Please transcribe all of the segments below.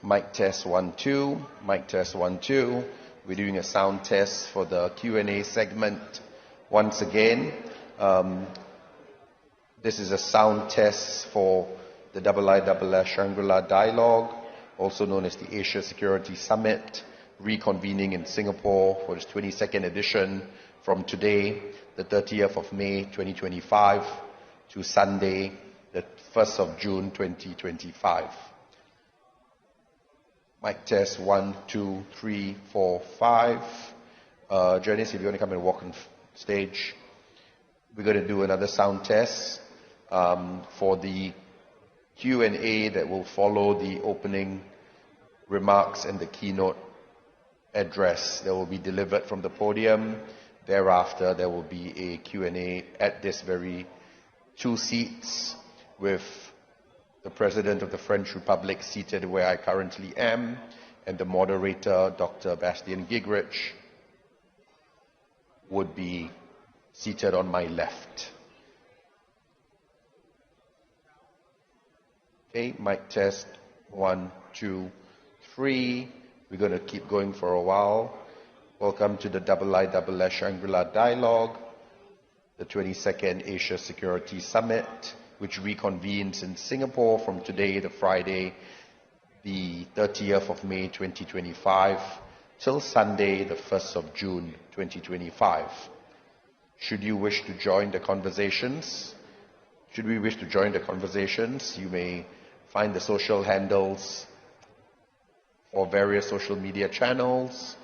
Mic test 1 2. Mic test 1 2. We're doing a sound test for the Q&A segment. Once again, this is a sound test for the IISS Shangri-La Dialogue, also known as the Asia Security Summit, reconvening in Singapore for its 22nd edition from today, the 30th of May 2025, to Sunday, the 1st of June 2025. Mic test 1 2 3 4 5. Janice, if you want to come and walk on stage, we're going to do another sound test for the Q&A that will follow the opening remarks and the keynote address that will be delivered from the podium. Thereafter, there will be a Q&A at this very 2 seats with the President of the French Republic seated where I currently am, and the moderator, Dr. Bastian Gigrich, would be seated on my left. Okay, mic test 1 2 3. We're going to keep going for a while. Welcome to the IISS Shangri-La Dialogue, the 22nd Asia Security Summit, which reconvenes in Singapore from today, the Friday, the 30th of May 2025, till Sunday, the 1st of June 2025. Should you wish to join the conversations, you may find the social handles for various social media channels,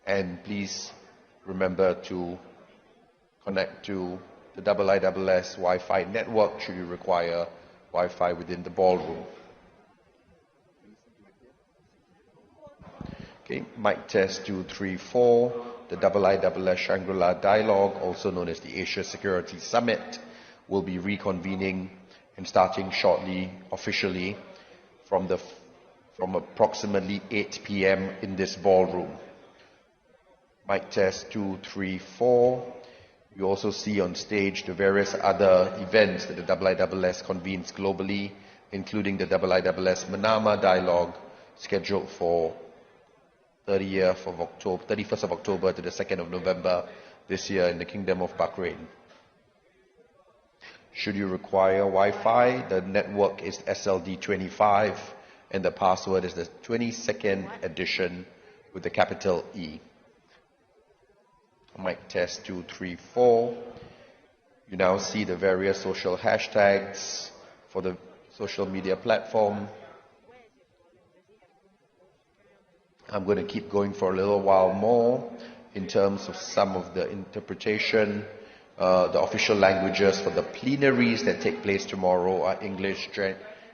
and please remember to connect to the IISS Wi-Fi network should you require Wi-Fi within the ballroom. Okay, mic test 2 3 4. The IISS Shangri-La Dialogue, also known as the Asia Security Summit, will be reconvening and starting shortly officially from approximately 8 p.m. in this ballroom. Mic test 2 3 4. You also see on stage the various other events that the IISS convenes globally, including the IISS Manama Dialogue, scheduled for 31st of October to the 2nd of November this year in the Kingdom of Bahrain. Should you require Wi-Fi, the network is SLD25 and the password is the 22nd edition with the capital E. Mic test 2 3 4. You now see the various social hashtags for the social media platform. I'm going to keep going for a little while more in terms of some of the interpretation. The official languages for the plenaries that take place tomorrow are English,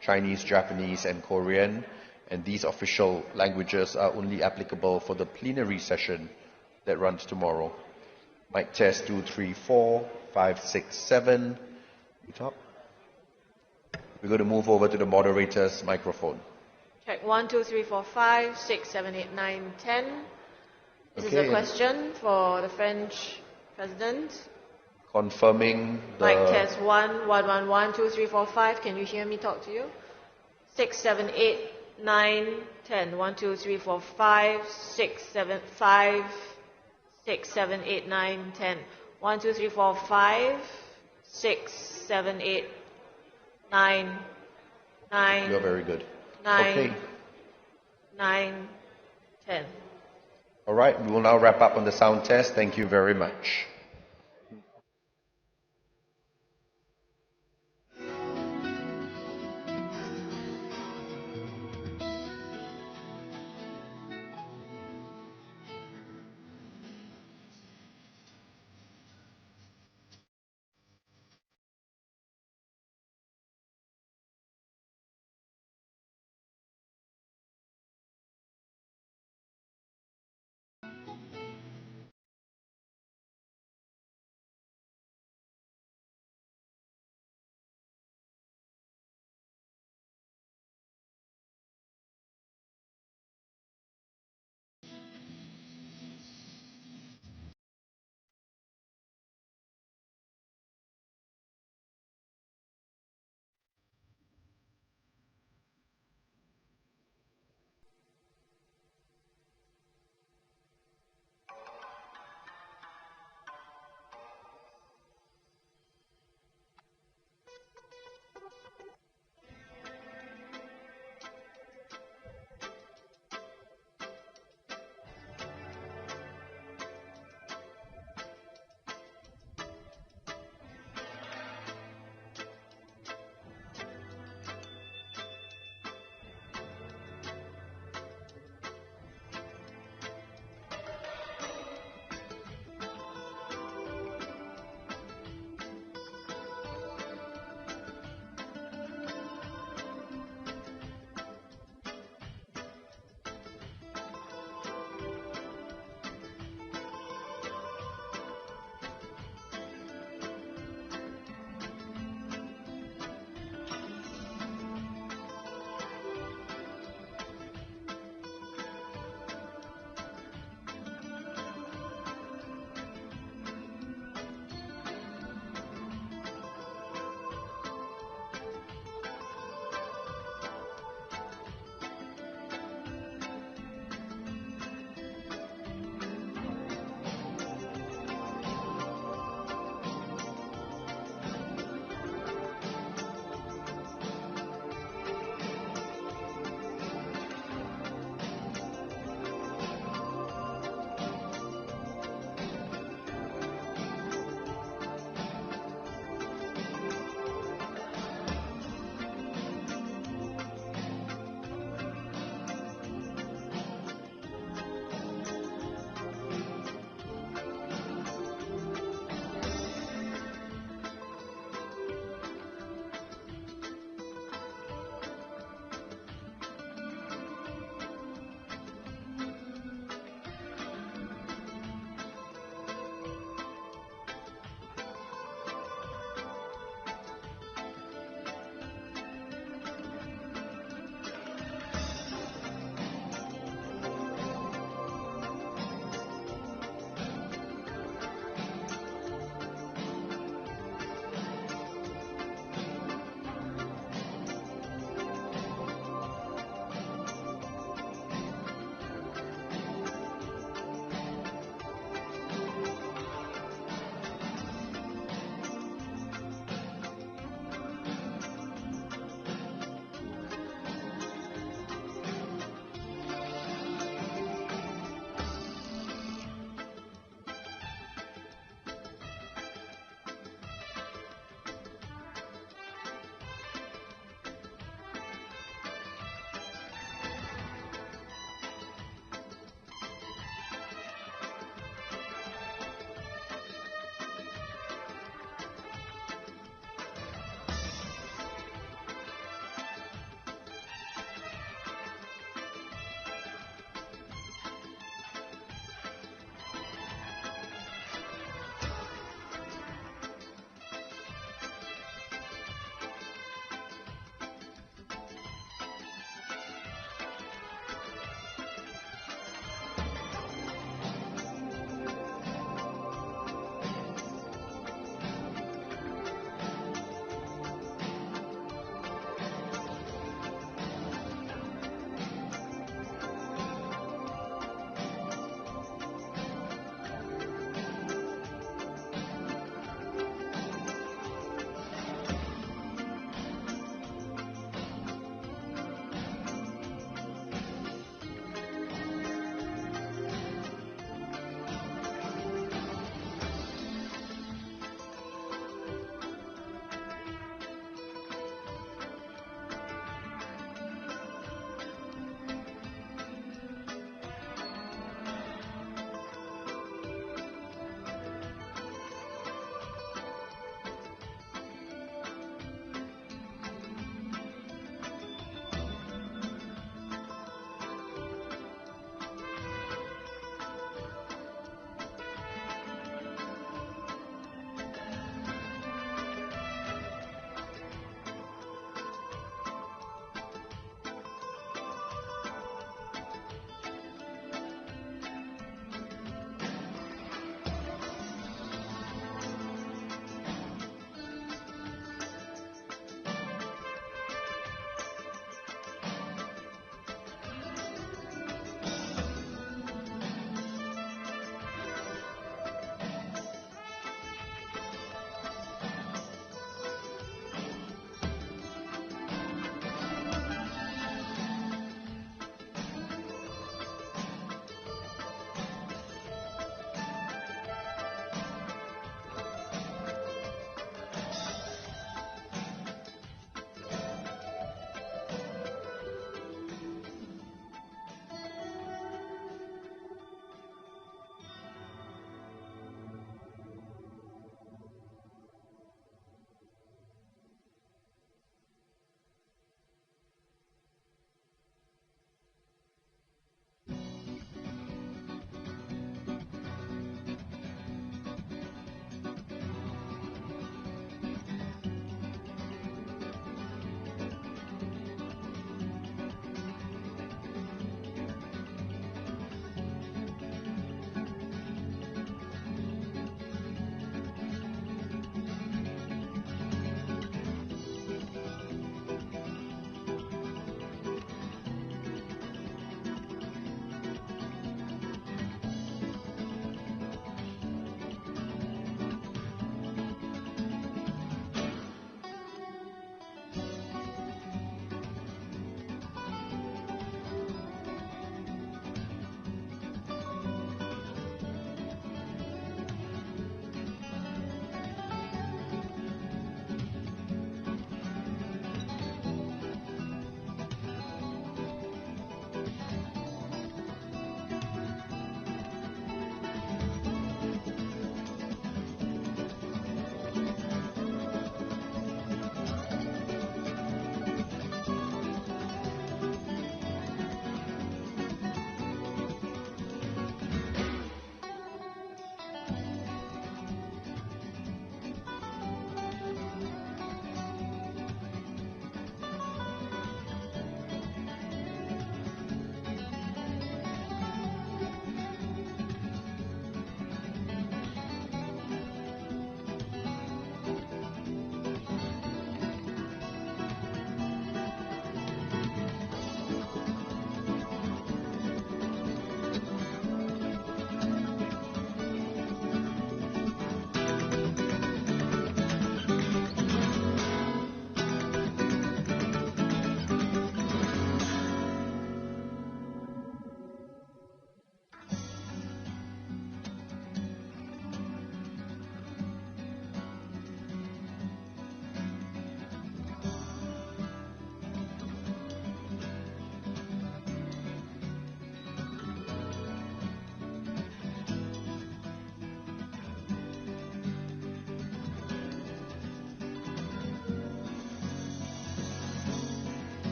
Chinese, Japanese, and Korean. And these official languages are only applicable for the plenary session that runs tomorrow. Mic test 2 3 4 5 6 7. Top. We're going to move over to the moderator's microphone. Check 1 2 3 4 5 6 7 8 9 10. This is a question for the French President. Confirming the... Mic test 1 1 1 1 2 3 4 5. Can you hear me talk to you? 6 7 8 9 10. 1 2 3 4 5 6 7 5 6 7 8 9 10. 1 2 3 4 5 6 7 8 9 9. You're very good. 9 okay. 9 10. All right, we will now wrap up on the sound test. Thank you very much.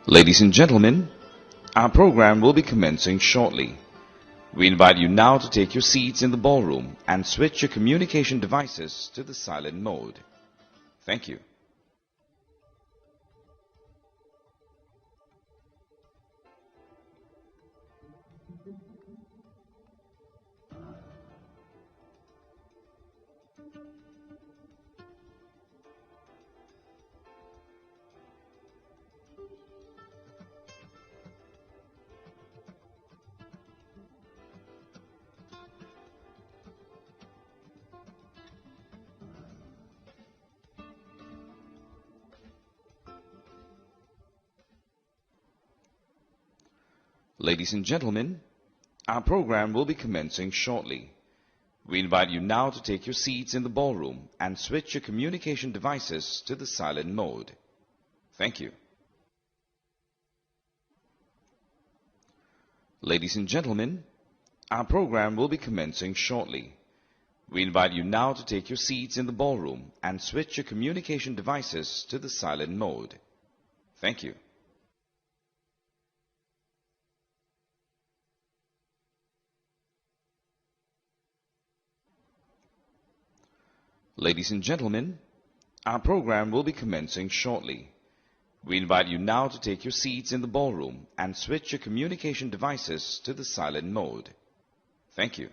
Ladies and gentlemen, our program will be commencing shortly. We invite you now to take your seats in the ballroom and switch your communication devices to the silent mode. Thank you. Ladies and gentlemen, our program will be commencing shortly. We invite you now to take your seats in the ballroom and switch your communication devices to the silent mode. Thank you. Ladies and gentlemen, our program will be commencing shortly. We invite you now to take your seats in the ballroom and switch your communication devices to the silent mode. Thank you. Ladies and gentlemen, our program will be commencing shortly. We invite you now to take your seats in the ballroom and switch your communication devices to the silent mode. Thank you.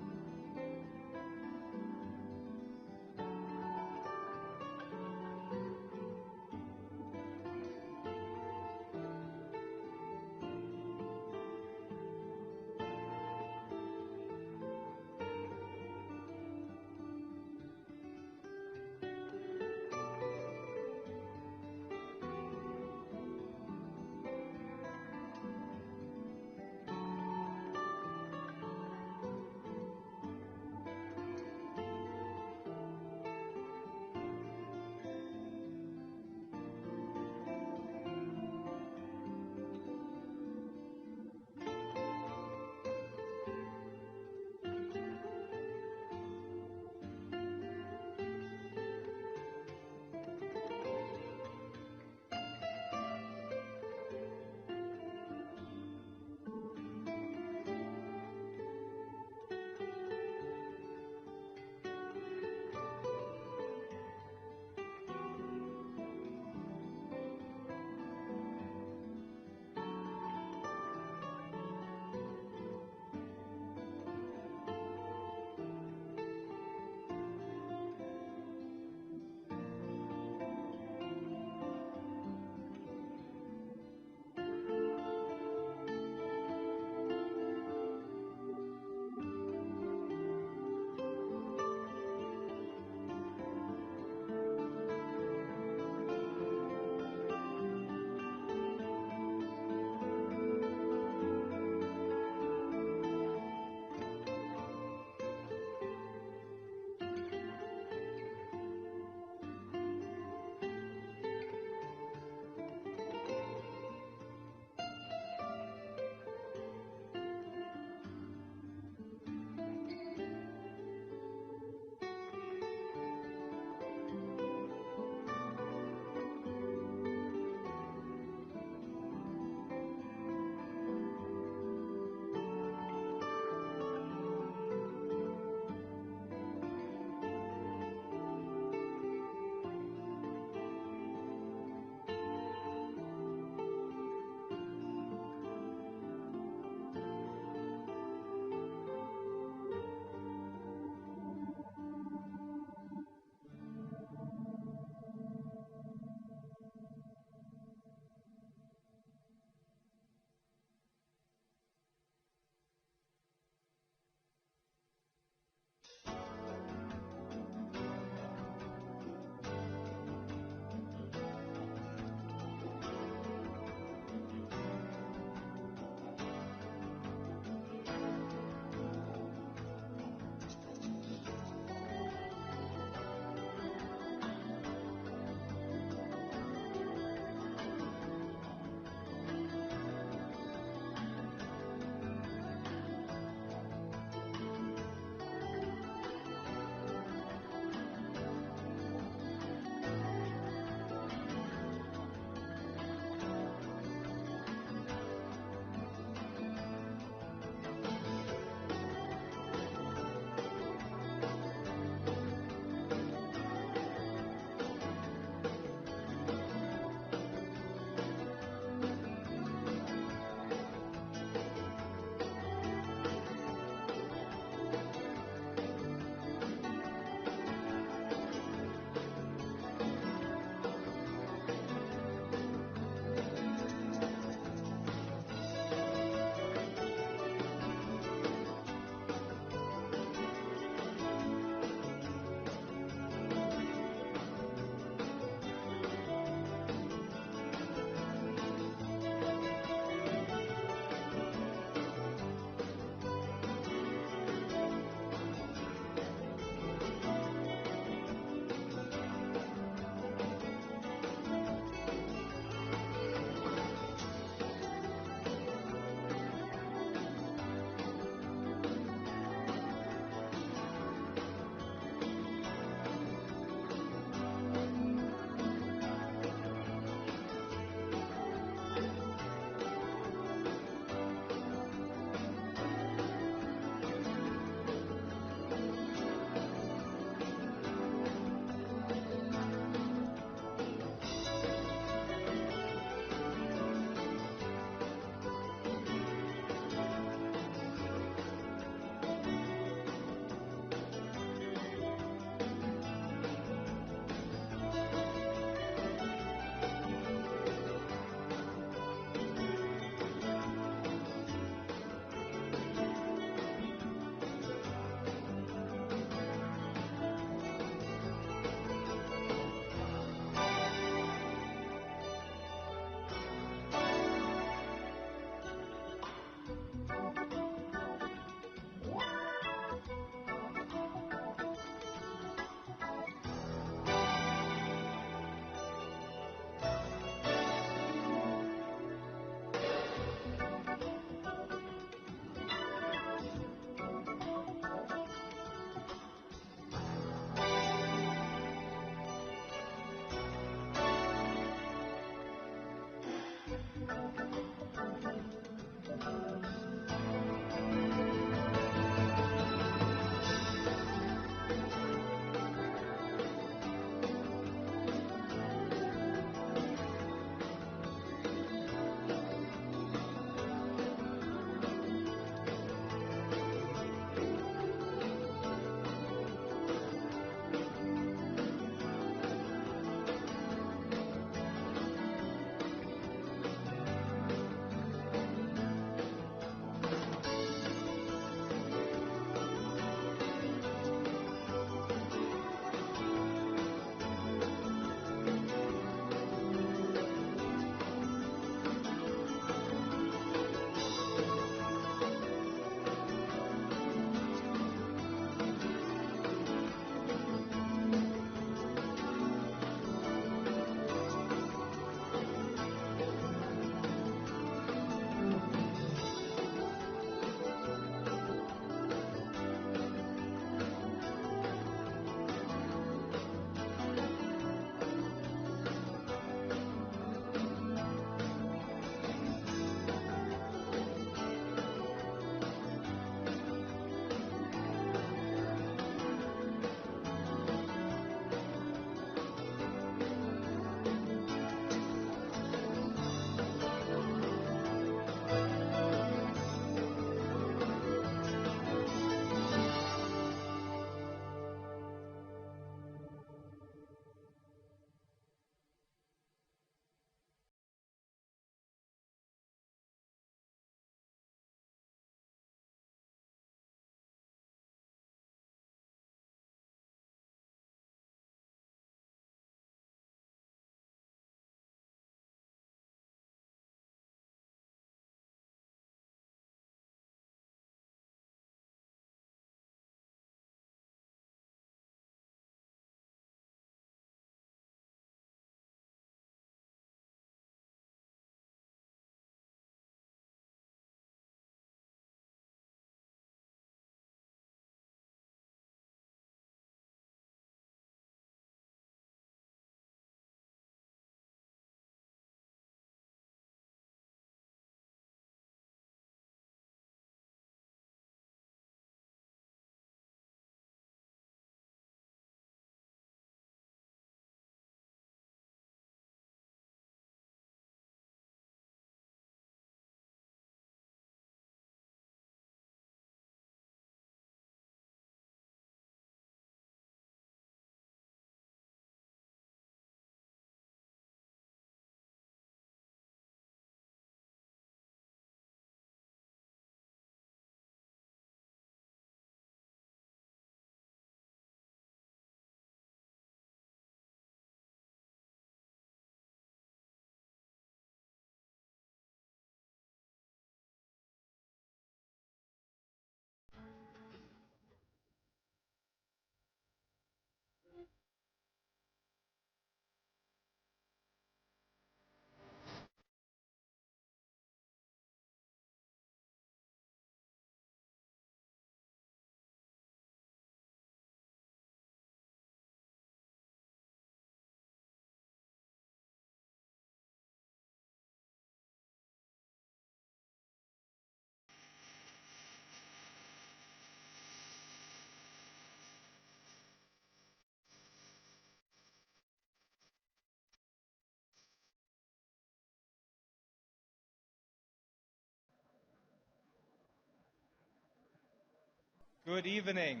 Good evening,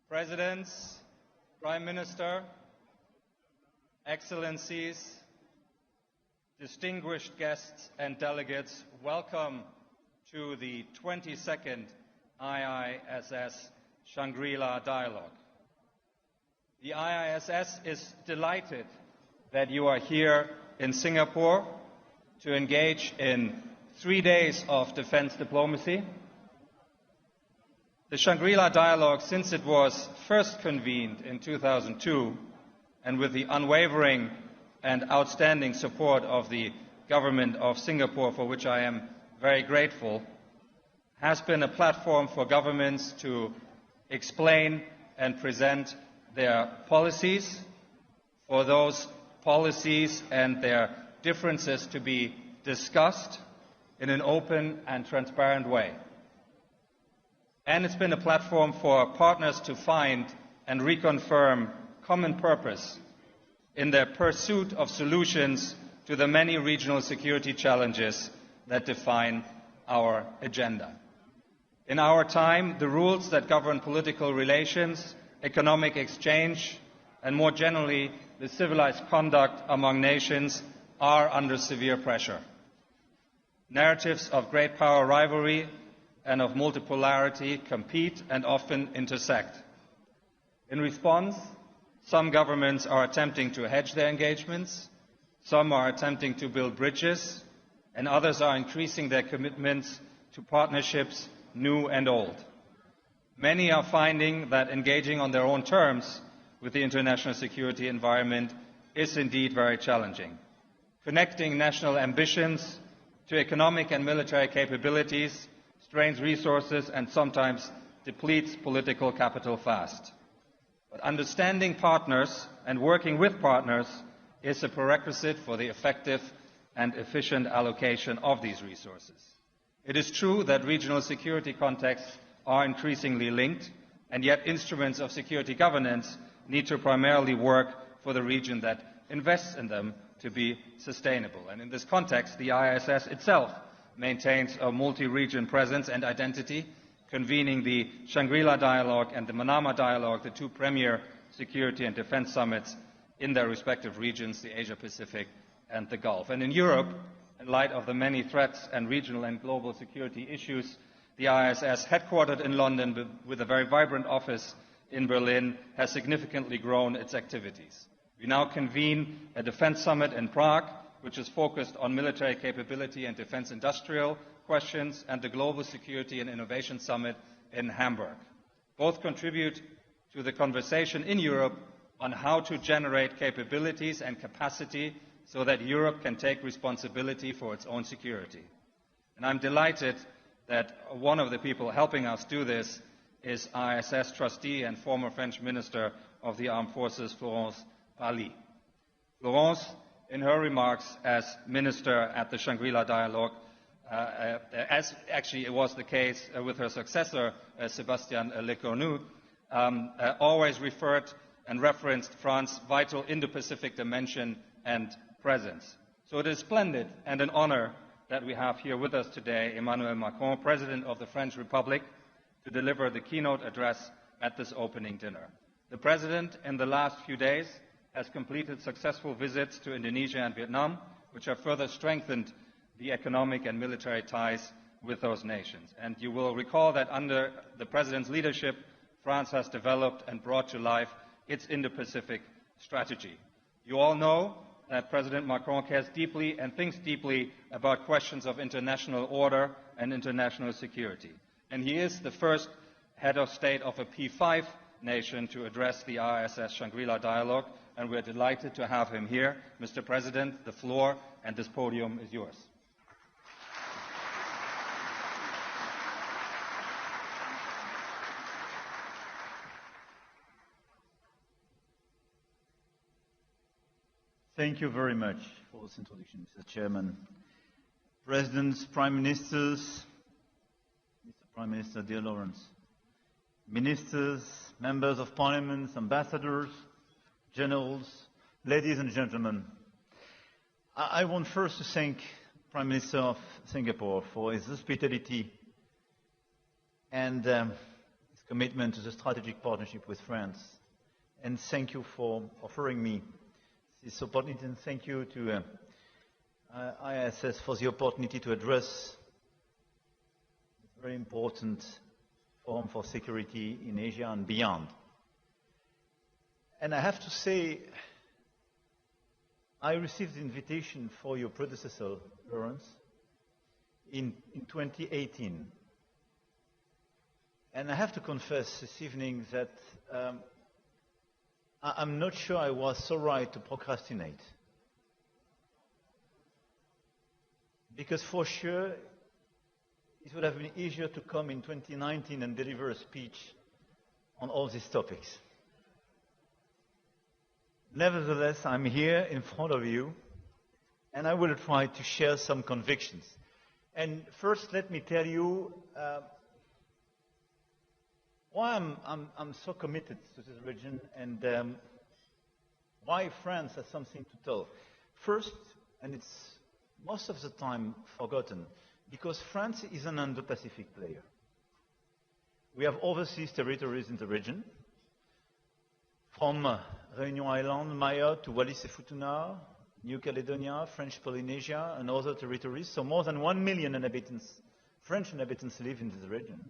Presidents, Prime Minister, Excellencies, distinguished guests and delegates. Welcome to the 22nd IISS Shangri-La Dialogue. The IISS is delighted that you are here in Singapore to engage in 3 days of defense diplomacy. The Shangri-La Dialogue, since it was first convened in 2002, and with the unwavering and outstanding support of the government of Singapore, for which I am very grateful, has been a platform for governments to explain and present their policies, for those policies and their differences to be discussed in an open and transparent way. And it's been a platform for partners to find and reconfirm common purpose in their pursuit of solutions to the many regional security challenges that define our agenda. In our time, the rules that govern political relations, economic exchange, and more generally, the civilized conduct among nations are under severe pressure. Narratives of great power rivalry and of multipolarity compete and often intersect. In response, some governments are attempting to hedge their engagements, some are attempting to build bridges, and others are increasing their commitments to partnerships, new and old. Many are finding that engaging on their own terms with the international security environment is indeed very challenging. Connecting national ambitions to economic and military capabilities strains resources and sometimes depletes political capital fast. But understanding partners and working with partners is a prerequisite for the effective and efficient allocation of these resources. It is true that regional security contexts are increasingly linked, and yet instruments of security governance need to primarily work for the region that invests in them to be sustainable. And in this context, the IISS itself maintains a multi-region presence and identity, convening the Shangri-La Dialogue and the Manama Dialogue, the two premier security and defense summits in their respective regions, the Asia-Pacific and the Gulf. And in Europe, in light of the many threats and regional and global security issues, the IISS, headquartered in London with a very vibrant office in Berlin, has significantly grown its activities. We now convene a defense summit in Prague, which is focused on military capability and defense industrial questions, and the Global Security and Innovation Summit in Hamburg. Both contribute to the conversation in Europe on how to generate capabilities and capacity so that Europe can take responsibility for its own security. And I'm delighted that one of the people helping us do this is IISS trustee and former French Minister of the Armed Forces, Florence Parly. Florence, in her remarks as Minister at the Shangri-La Dialogue, as actually it was the case with her successor, Sébastien Lecornu, always referred and referenced France's vital Indo-Pacific dimension and presence. So it is splendid and an honor that we have here with us today Emmanuel Macron, President of the French Republic, to deliver the keynote address at this opening dinner. The President, in the last few days, has completed successful visits to Indonesia and Vietnam, which have further strengthened the economic and military ties with those nations. And you will recall that under the President's leadership, France has developed and brought to life its Indo-Pacific strategy. You all know that President Macron cares deeply and thinks deeply about questions of international order and international security. And he is the first head of state of a P5 nation to address the IISS Shangri-La Dialogue, and we're delighted to have him here. Mr. President, the floor and this podium is yours. Thank you very much for this introduction, Mr. Chairman. Presidents, Prime Ministers, Mr. Prime Minister, dear Lawrence, Ministers, Members of Parliament, Ambassadors, Generals, ladies and gentlemen, I want first to thank Prime Minister of Singapore for his hospitality and his commitment to the strategic partnership with France. And thank you for offering me this opportunity, and thank you to IISS for the opportunity to address this very important forum for security in Asia and beyond. And I have to say, I received the invitation for your predecessor, Lawrence, in 2018. And I have to confess this evening that I'm not sure I was so right to procrastinate. Because for sure, it would have been easier to come in 2019 and deliver a speech on all these topics. Nevertheless, I'm here in front of you, and I will try to share some convictions. And first, let me tell you why I'm so committed to this region, and why France has something to tell. First, and it's most of the time forgotten, because France is an Indo-Pacific player. We have overseas territories in the region, from Réunion Island, Maya, to Wallis et Futuna, New Caledonia, French Polynesia, and other territories. So more than 1 million inhabitants, French inhabitants, live in this region.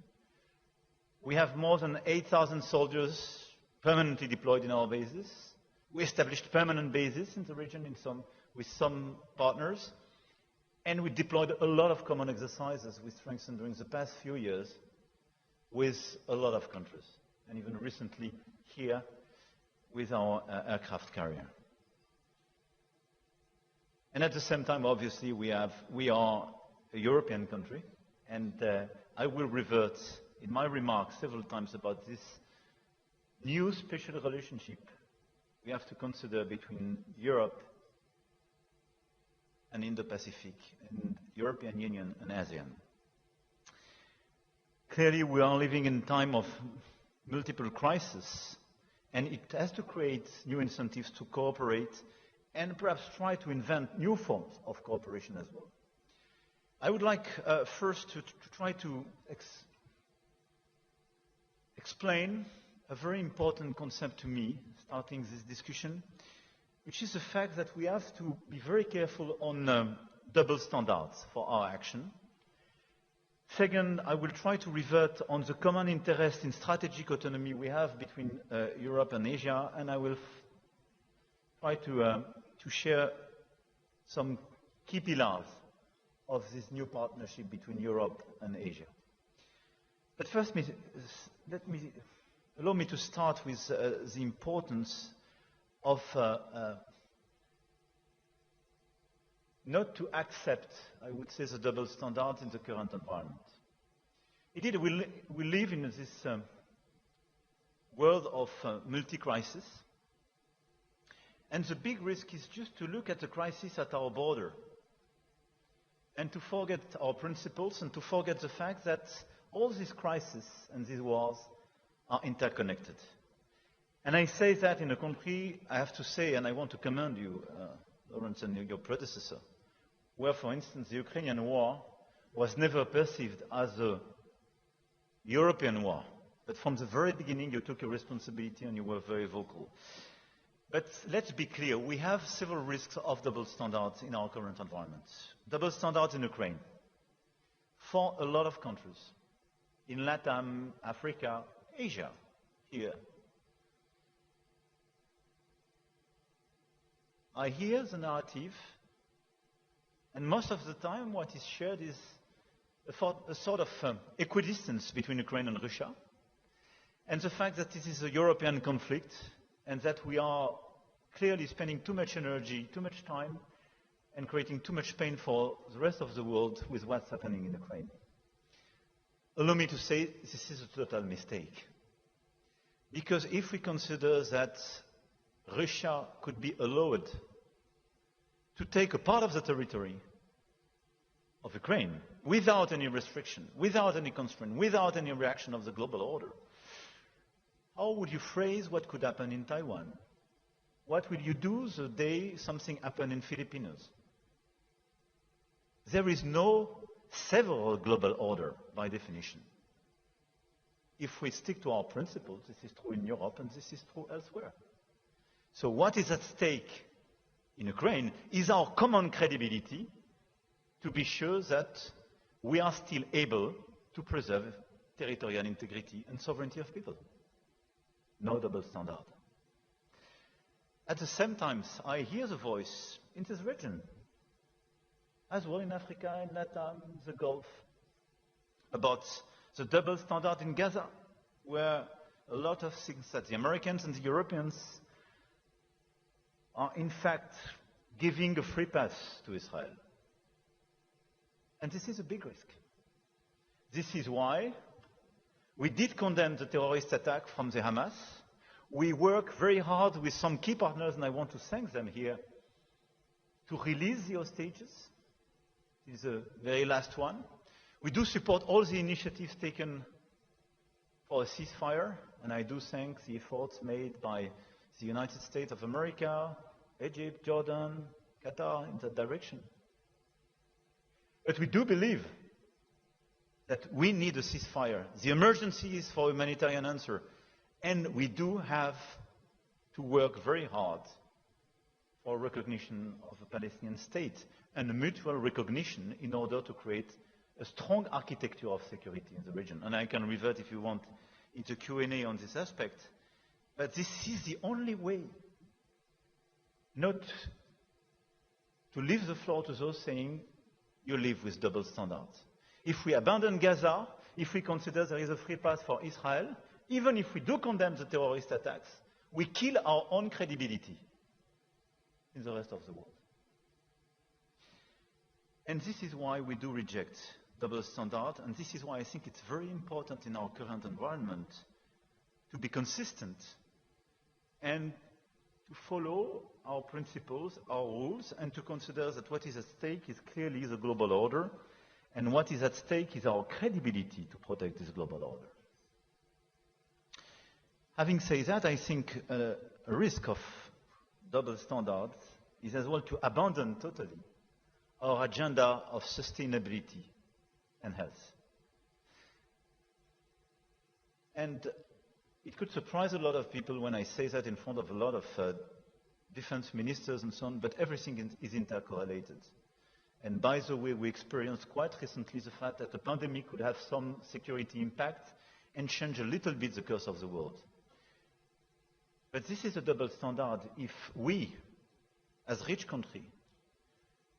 We have more than 8,000 soldiers permanently deployed in our bases. We established permanent bases in the region with some partners. And we deployed a lot of common exercises we strengthened during the past few years with a lot of countries. And even recently here with our aircraft carrier. And at the same time, obviously, we are a European country. And I will revert in my remarks several times about this new special relationship we have to consider between Europe and Indo-Pacific, and European Union and ASEAN. Clearly, we are living in a time of multiple crises, and it has to create new incentives to cooperate and perhaps try to invent new forms of cooperation as well. I would like first to try to explain a very important concept to me, starting this discussion, which is the fact that we have to be very careful on double standards for our action. Second, I will try to revert on the common interest in strategic autonomy we have between Europe and Asia, and I will try to share some key pillars of this new partnership between Europe and Asia. But first, allow me to start with the importance of not to accept, I would say, the double standard in the current environment. Indeed, we live in this world of multi-crisis, and the big risk is just to look at the crisis at our border and to forget our principles and to forget the fact that all these crises and these wars are interconnected. And I say that in a country, I have to say, and I want to commend you, Lawrence, and your predecessor, where, for instance, the Ukrainian war was never perceived as a European war. But from the very beginning, you took your responsibility and you were very vocal. But let's be clear, we have several risks of double standards in our current environment. Double standards in Ukraine. For a lot of countries, in Latin, Africa, Asia, here, I hear the narrative, and most of the time what is shared is a sort of equidistance between Ukraine and Russia, and the fact that this is a European conflict, and that we are clearly spending too much energy, too much time, and creating too much pain for the rest of the world with what's happening in Ukraine. Allow me to say this is a total mistake. Because if we consider that Russia could be allowed to take a part of the territory of Ukraine without any restriction, without any constraint, without any reaction of the global order, how would you phrase what could happen in Taiwan? What will you do the day something happened in Philippines? There is no several global order by definition. if we stick to our principles. This is true in Europe and this is true elsewhere. So what is at stake in Ukraine is our common credibility to be sure that we are still able to preserve territorial integrity and sovereignty of people. No double standard. At the same time, I hear the voice in this region, as well in Africa, in Latin, the Gulf, about the double standard in Gaza, where a lot of things that the Americans and the Europeans are in fact giving a free pass to Israel. And this is a big risk. This is why we did condemn the terrorist attack from the Hamas. We work very hard with some key partners, and I want to thank them here, to release the hostages. This is the very last one. We do support all the initiatives taken for a ceasefire, and I do thank the efforts made by the United States of America, Egypt, Jordan, Qatar in that direction. But we do believe that we need a ceasefire. The emergency is for a humanitarian answer. And we do have to work very hard for recognition of a Palestinian state and a mutual recognition in order to create a strong architecture of security in the region. And I can revert, if you want, into Q&A on this aspect. But this is the only way not to leave the floor to those saying, you live with double standards. If we abandon Gaza, if we consider there is a free pass for Israel, even if we do condemn the terrorist attacks, we kill our own credibility in the rest of the world. And this is why we do reject double standard, and this is why I think it's very important in our current environment to be consistent and to follow our principles, our rules, and to consider that what is at stake is clearly the global order, and what is at stake is our credibility to protect this global order. Having said that, I think a risk of double standards is as well to abandon totally our agenda of sustainability and health. And it could surprise a lot of people when I say that in front of a lot of defense ministers and so on, but everything is intercorrelated. And by the way, we experienced quite recently the fact that the pandemic could have some security impact and change a little bit the course of the world. But this is a double standard. If we, as rich country,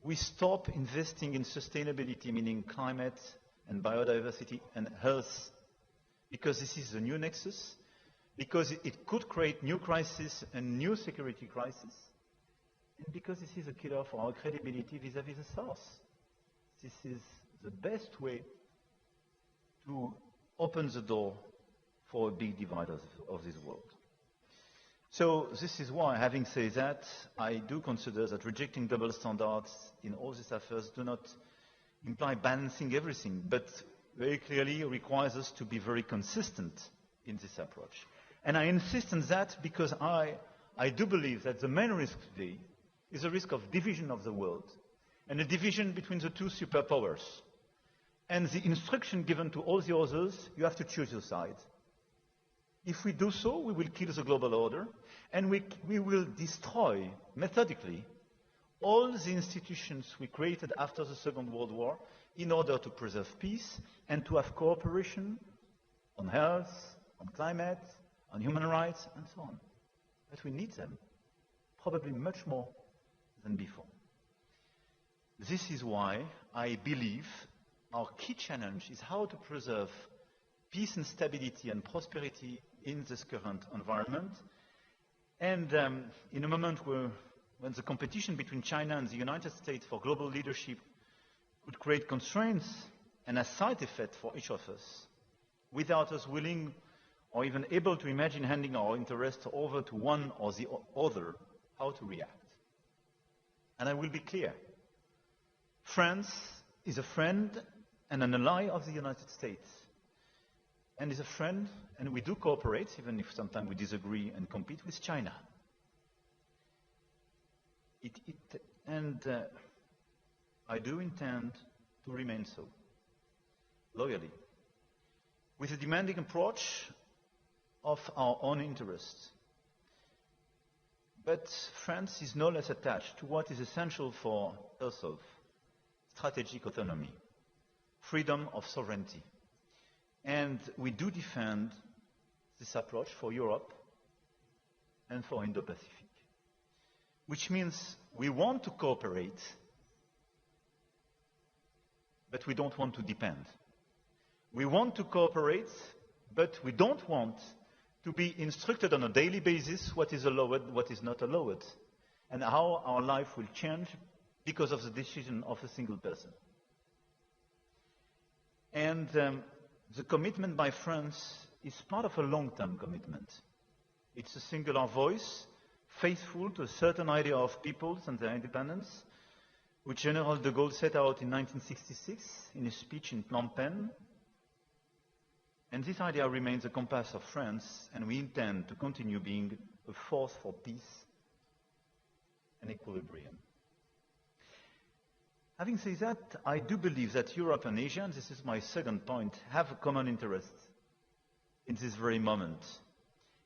we stop investing in sustainability, meaning climate and biodiversity and health, because this is a new nexus, because it could create new crises and new security crises, and because this is a killer for our credibility vis-à-vis the South. This is the best way to open the door for a big divide of this world. So this is why, having said that, I do consider that rejecting double standards in all these affairs do not imply balancing everything, but very clearly requires us to be very consistent in this approach. And I insist on that because I do believe that the main risk today is a risk of division of the world and a division between the two superpowers. And the instruction given to all the others, you have to choose your side. If we do so, we will kill the global order, and we will destroy, methodically, all the institutions we created after the Second World War in order to preserve peace and to have cooperation on health, on climate, on human rights, and so on. But we need them, probably much more than before. This is why I believe our key challenge is how to preserve peace and stability and prosperity in this current environment. And in a moment when the competition between China and the United States for global leadership could create constraints and a side effect for each of us, without us willing or even able to imagine handing our interests over to one or the other, how to react. And I will be clear. France is a friend and an ally of the United States, and is a friend, and we do cooperate, even if sometimes we disagree and compete with China. I do intend to remain so, loyally. with a demanding approach of our own interests. But France is no less attached to what is essential for herself: strategic autonomy, freedom of sovereignty. And we do defend this approach for Europe and for Indo-Pacific, which means we want to cooperate, but we don't want to depend. We want to cooperate, but we don't want to be instructed on a daily basis what is allowed, what is not allowed, and how our life will change because of the decision of a single person. And the commitment by France is part of a long-term commitment. It's a singular voice, faithful to a certain idea of peoples and their independence, which General de Gaulle set out in 1966 in his speech in Phnom Penh. And this idea remains the compass of France, and we intend to continue being a force for peace and equilibrium. Having said that, I do believe that Europe and Asia, and this is my second point, have a common interest in this very moment,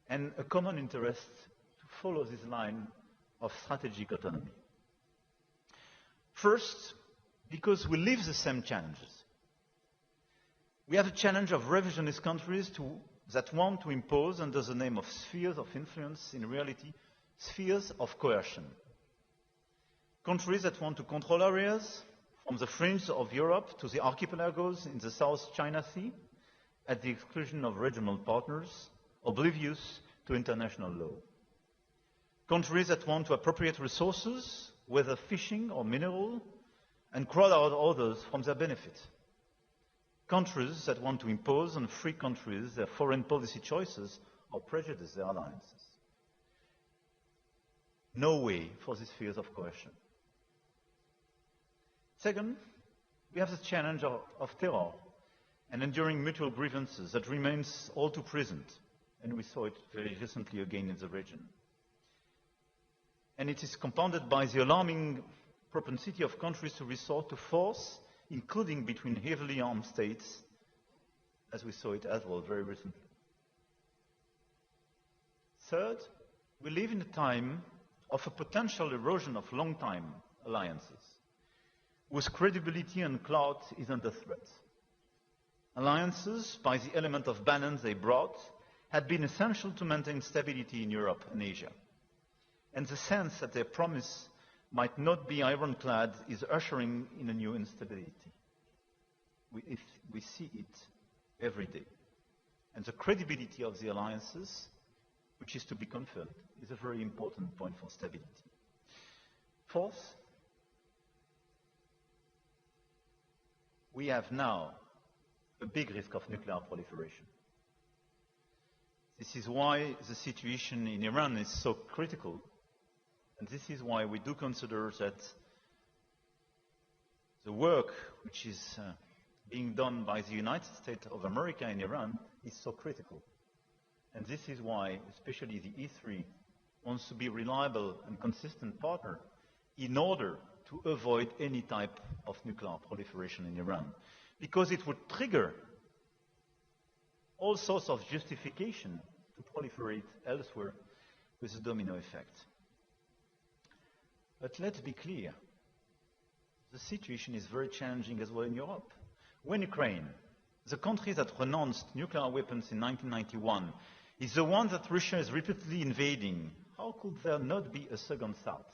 and a common interest to follow this line of strategic autonomy. First, because we live the same challenges. We have a challenge of revisionist countries that want to impose, under the name of spheres of influence, in reality, spheres of coercion. Countries that want to control areas from the fringe of Europe to the archipelagos in the South China Sea, at the exclusion of regional partners, oblivious to international law. Countries that want to appropriate resources, whether fishing or mineral, and crowd out others from their benefit. Countries that want to impose on free countries their foreign policy choices or prejudice their alliances. No way for these spheres of coercion. Second, we have the challenge of terror and enduring mutual grievances that remains all too present, and we saw it very recently again in the region. And it is compounded by the alarming propensity of countries to resort to force, including between heavily armed states, as we saw it as well very recently. Third, we live in a time of a potential erosion of long-time alliances, whose credibility and clout is under threat. Alliances, by the element of balance they brought, had been essential to maintain stability in Europe and Asia. And the sense that their promise might not be ironclad is ushering in a new instability. We see it every day. And the credibility of the alliances, which is to be confirmed, is a very important point for stability. Fourth, we have now a big risk of nuclear proliferation. This is why the situation in Iran is so critical, and this is why we do consider that the work which is being done by the United States of America in Iran is so critical. And this is why, especially the E3, wants to be a reliable and consistent partner in order to avoid any type of nuclear proliferation in Iran. Because it would trigger all sorts of justification to proliferate elsewhere with a domino effect. But let's be clear, the situation is very challenging as well in Europe. When Ukraine, the country that renounced nuclear weapons in 1991, is the one that Russia is repeatedly invading, how could there not be a second thought?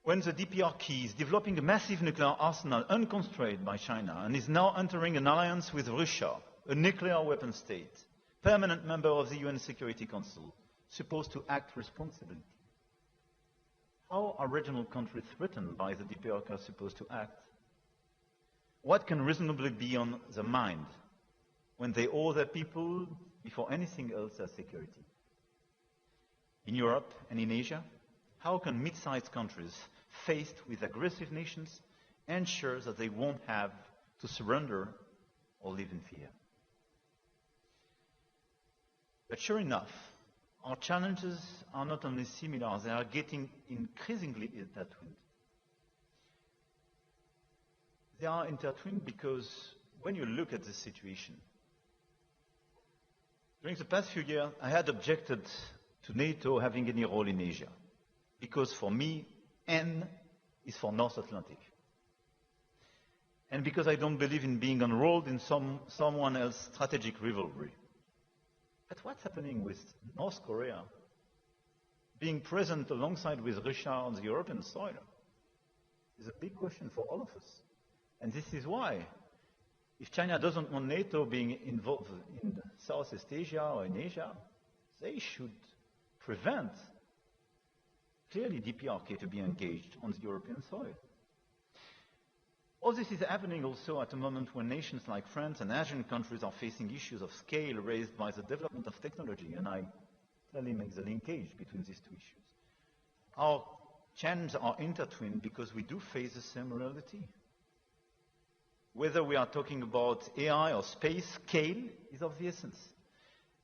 When the DPRK is developing a massive nuclear arsenal unconstrained by China and is now entering an alliance with Russia, a nuclear weapon state, permanent member of the UN Security Council, supposed to act responsibly, how are regional countries threatened by the DPRK supposed to act? What can reasonably be on their mind when they owe their people, before anything else, their security? In Europe and in Asia, how can mid-sized countries faced with aggressive nations ensure that they won't have to surrender or live in fear? But sure enough, our challenges are not only similar, they are getting increasingly intertwined. They are intertwined because when you look at this situation, during the past few years, I had objected to NATO having any role in Asia, because for me, N is for North Atlantic. And because I don't believe in being enrolled in someone else's strategic rivalry. But what's happening with North Korea being present alongside with Russia on the European soil is a big question for all of us. And this is why, if China doesn't want NATO being involved in Southeast Asia or in Asia, they should prevent clearly DPRK to be engaged on the European soil. All this is happening also at a moment when nations like France and Asian countries are facing issues of scale raised by the development of technology, and I clearly make the linkage between these two issues. Our challenges are intertwined because we do face the same reality. Whether we are talking about AI or space, scale is of the essence.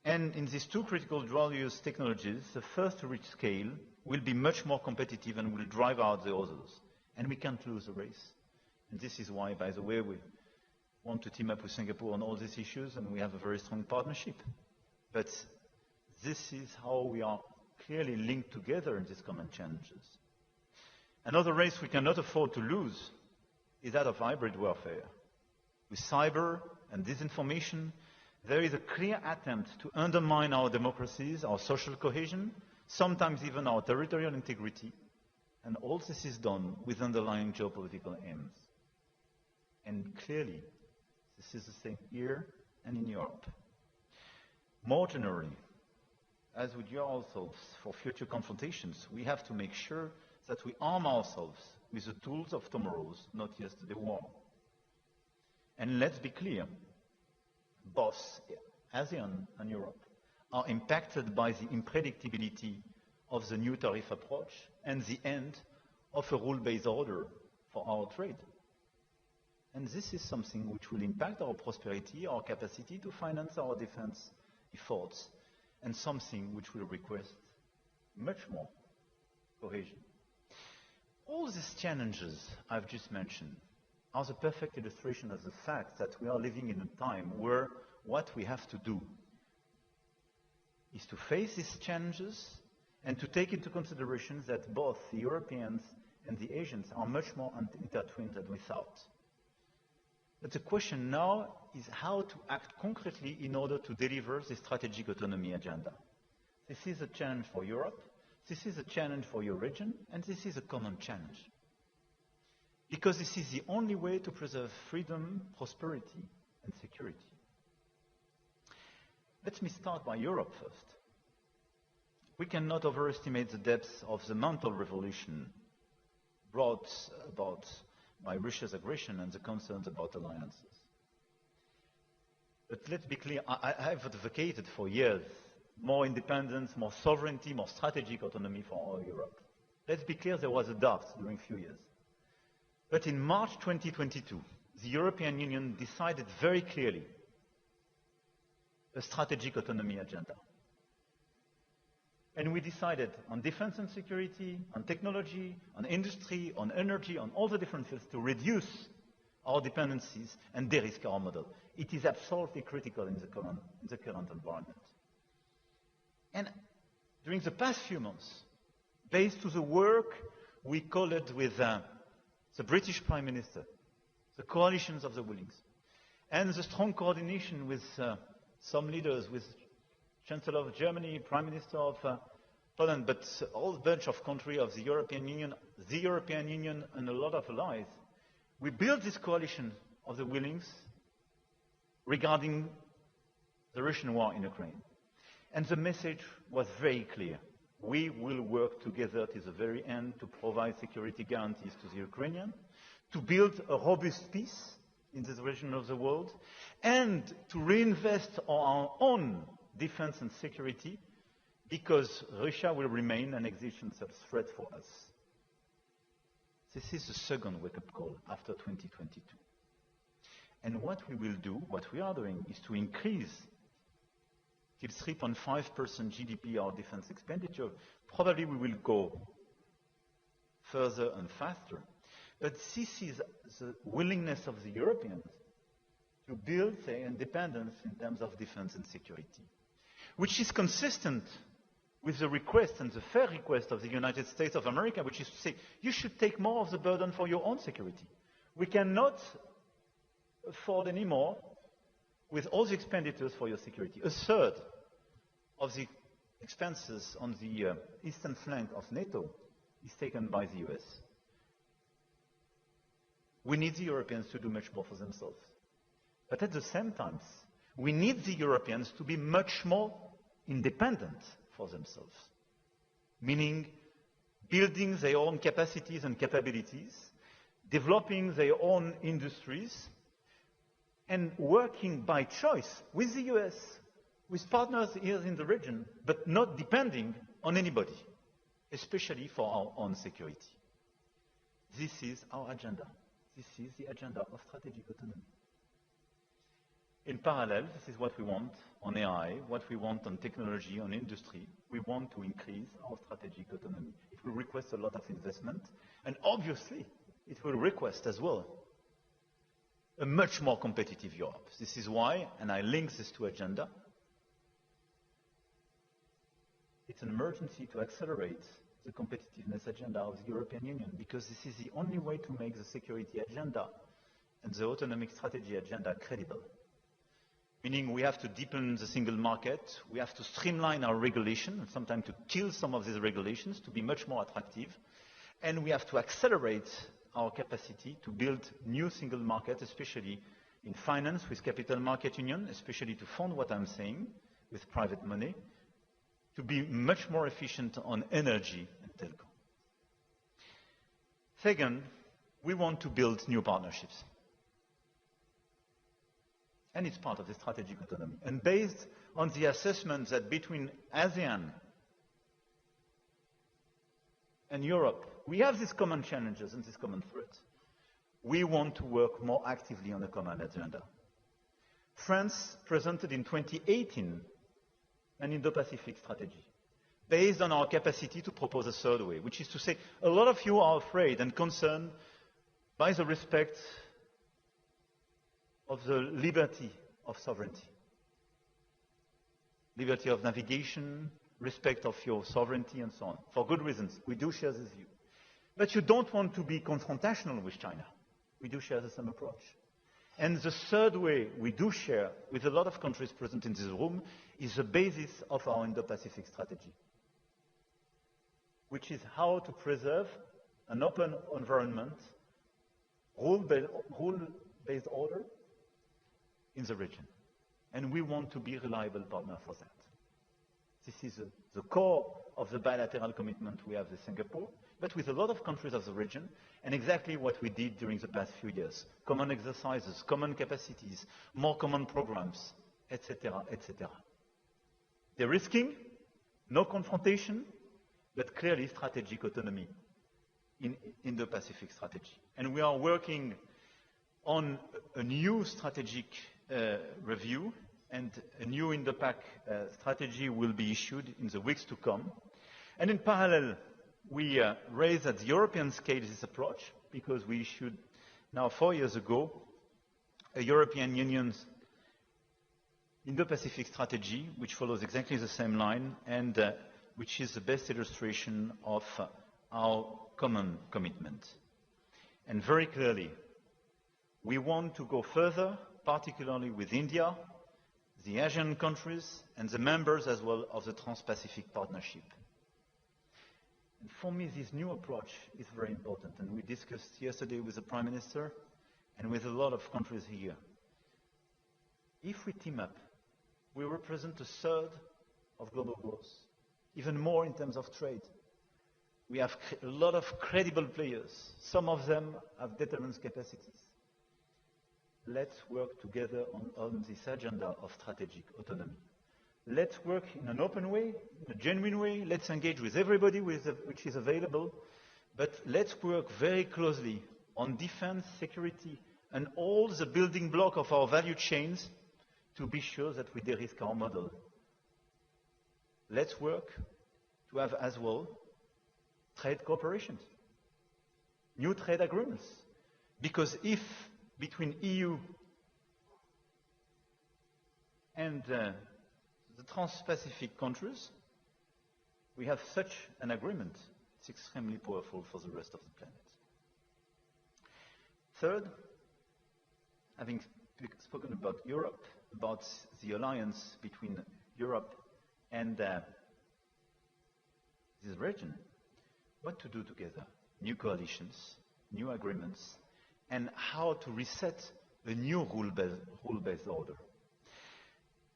And in these two critical dual-use technologies, the first to reach scale will be much more competitive and will drive out the others. And we can't lose the race. And this is why, by the way, we want to team up with Singapore on all these issues, and we have a very strong partnership. But this is how we are clearly linked together in these common challenges. Another race we cannot afford to lose is that of hybrid warfare. With cyber and disinformation, there is a clear attempt to undermine our democracies, our social cohesion, sometimes even our territorial integrity, and all this is done with underlying geopolitical aims. And clearly, this is the same here and in Europe. More generally, as with yourselves for future confrontations, we have to make sure that we arm ourselves with the tools of tomorrow's, not yesterday's war. And let's be clear, both ASEAN and Europe are impacted by the unpredictability of the new tariff approach and the end of a rule-based order for our trade. And this is something which will impact our prosperity, our capacity to finance our defense efforts, and something which will request much more cohesion. All these challenges I've just mentioned are the perfect illustration of the fact that we are living in a time where what we have to do is to face these challenges and to take into consideration that both the Europeans and the Asians are much more intertwined than we thought. But the question now is how to act concretely in order to deliver the strategic autonomy agenda. This is a challenge for Europe, this is a challenge for your region, and this is a common challenge. Because this is the only way to preserve freedom, prosperity, and security. Let me start by Europe first. We cannot overestimate the depth of the mental revolution brought about by Russia's aggression and the concerns about alliances. But let's be clear, I have advocated for years more independence, more sovereignty, more strategic autonomy for all Europe. Let's be clear, there was a doubt during a few years. But in March 2022, the European Union decided very clearly a strategic autonomy agenda. And we decided on defense and security, on technology, on industry, on energy, on all the different fields to reduce our dependencies and de-risk our model. It is absolutely critical in the current environment. And during the past few months, based on the work we collaborated with the British Prime Minister, the coalitions of the willings, and the strong coordination with some leaders, with Chancellor of Germany, Prime Minister of Poland, but a whole bunch of countries of the European Union and a lot of allies, we built this coalition of the willings regarding the Russian war in Ukraine. And the message was very clear. We will work together to the very end to provide security guarantees to the Ukrainians, to build a robust peace in this region of the world, and to reinvest our own defense and security, because Russia will remain an existential threat for us. This is the second wake-up call after 2022. And what we will do, what we are doing, is to increase till 3.5% GDP our defense expenditure. Probably we will go further and faster. But this is the willingness of the Europeans to build their independence in terms of defense and security, which is consistent with the request and the fair request of the United States of America, which is to say, you should take more of the burden for your own security. We cannot afford anymore with all the expenditures for your security. A third of the expenses on the eastern flank of NATO is taken by the US. We need the Europeans to do much more for themselves. But at the same time, we need the Europeans to be much more independent for themselves, meaning building their own capacities and capabilities, developing their own industries, and working by choice with the US, with partners here in the region, but not depending on anybody, especially for our own security. This is our agenda. This is the agenda of strategic autonomy. In parallel, this is what we want on AI, what we want on technology, on industry. We want to increase our strategic autonomy. It will request a lot of investment, and obviously, it will request as well a much more competitive Europe. This is why, and I link this to agenda, it's an emergency to accelerate the competitiveness agenda of the European Union, because this is the only way to make the security agenda and the autonomic strategy agenda credible. Meaning we have to deepen the single market, we have to streamline our regulation, and sometimes to kill some of these regulations to be much more attractive, and we have to accelerate our capacity to build new single markets, especially in finance with capital market union, especially to fund what I'm saying with private money, to be much more efficient on energy and telecom. Second, we want to build new partnerships. And it's part of the strategic autonomy. And based on the assessment that between ASEAN and Europe, we have these common challenges and these common threats. We want to work more actively on a common agenda. France presented in 2018 an Indo-Pacific strategy based on our capacity to propose a third way, which is to say, a lot of you are afraid and concerned by the respect of the liberty of sovereignty. Liberty of navigation, respect of your sovereignty, and so on. For good reasons. We do share this view. But you don't want to be confrontational with China. We do share the same approach. And the third way we do share with a lot of countries present in this room is the basis of our Indo-Pacific strategy, which is how to preserve an open environment, rule-based order in the region. And we want to be a reliable partner for that. This is the core of the bilateral commitment we have with Singapore, but with a lot of countries of the region, and exactly what we did during the past few years. Common exercises, common capacities, more common programs, etc., etc. De-risking, no confrontation, but clearly strategic autonomy in Indo-Pacific strategy. And we are working on a new strategic review, and a new Indo-Pac strategy will be issued in the weeks to come. And in parallel, we raised at the European scale this approach, because we issued now 4 years ago a European Union's Indo-Pacific strategy, which follows exactly the same line, and which is the best illustration of our common commitment. And very clearly, we want to go further, particularly with India, the Asian countries, and the members as well of the Trans-Pacific Partnership. And for me, this new approach is very important, and we discussed yesterday with the Prime Minister and with a lot of countries here. If we team up, we represent a third of global growth, even more in terms of trade. We have a lot of credible players. Some of them have deterrence capacities. Let's work together on this agenda of strategic autonomy. Let's work in an open way, in a genuine way. Let's engage with everybody which is available. But let's work very closely on defense, security, and all the building block of our value chains to be sure that we de-risk our model. Let's work to have as well trade cooperations, new trade agreements. Because if between EU and the Trans-Pacific countries, we have such an agreement. It's extremely powerful for the rest of the planet. Third, having spoken about Europe, about the alliance between Europe and this region, what to do together? New coalitions, new agreements, and how to reset a new rule-based order.